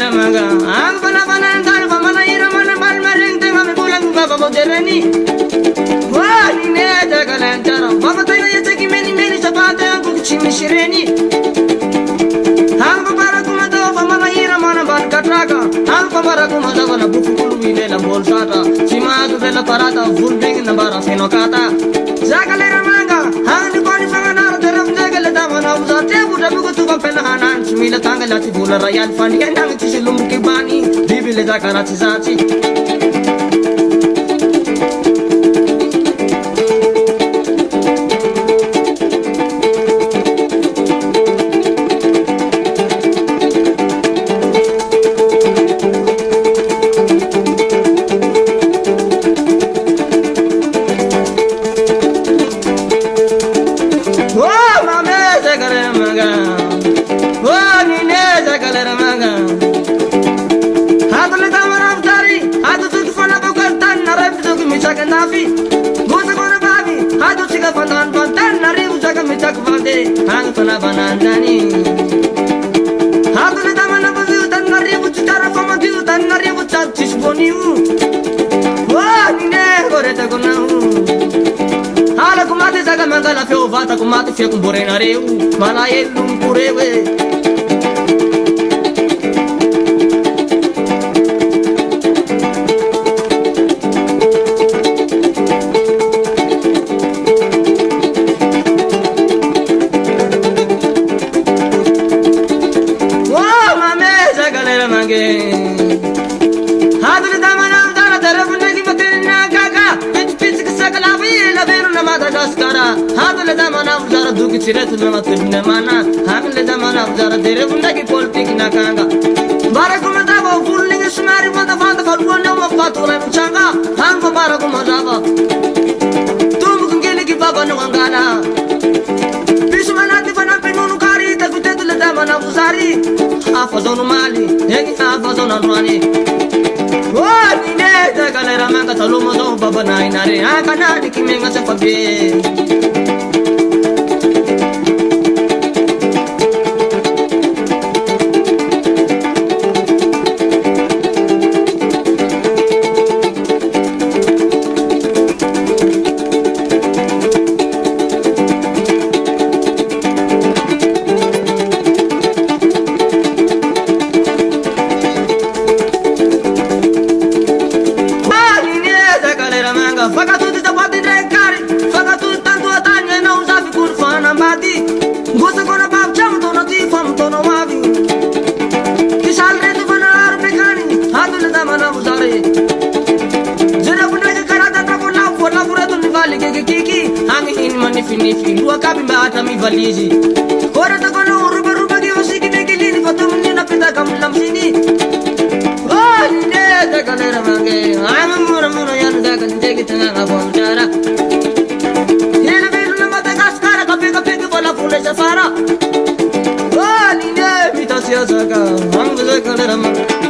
galera manga ang panapanan tal pamana iraman mal mareng tengah me pulang baba moderni wani ne da galantara baba tayo yeteki meni sapate ang kuchimi shireni ang para kumado pamana iraman bal katraga ang para kumado bala bukulu ile la bolsata simadu della parata vulbing na bara senokata zagalera manga ang ni koni mangana deram jagala damana uzate buda bugo tu kapela hanan chimila tangala ti bola rayal fani nang ti silum ke bani bibile zakara ti zati nafi goza gona babi hado chiga pandan pandan nari ujaga mitak vande hang tona banandani hado le damana babi utan nari uchara fama di utan nari ucha chisboniu wa nine gore ta gona hala kumate jaga mangala feo vata kumate fe kumbore nareu mala elum purewe hadle damana dara darabna ki matina gaga pich pich sakala vi la veru na madagaskara hadle damana dara duki chiret na matina mana hadle damana dara derabna ki politik na kanga barakuma daba fulling smari mada fanda falwana ma patula changa hang barakuma daba tum kungeli ki baba no ngana bismana ti fana penunu kari ta kutetule damana usari afazonu mali yengi afazonu anwani wani ne da galera manga talumo do baba na inare akana dikimenga sepabe goza gona bab cham tono ti fam tono mavi kisal re tu banar pekani hadul damana uzare jera bunda ke karata ta bola pura tu nivali ke kiki hangi in mani fini fini wa kabi ba atami valiji ora ta gona ruba ki wasi ki ke lini fatum ni na pita kam lam sini oh ne da galera mange am mura yan da kan de ki tanga abon dara Safara, oh, ni ne, mi ta sia saka, hang zaka le ramang.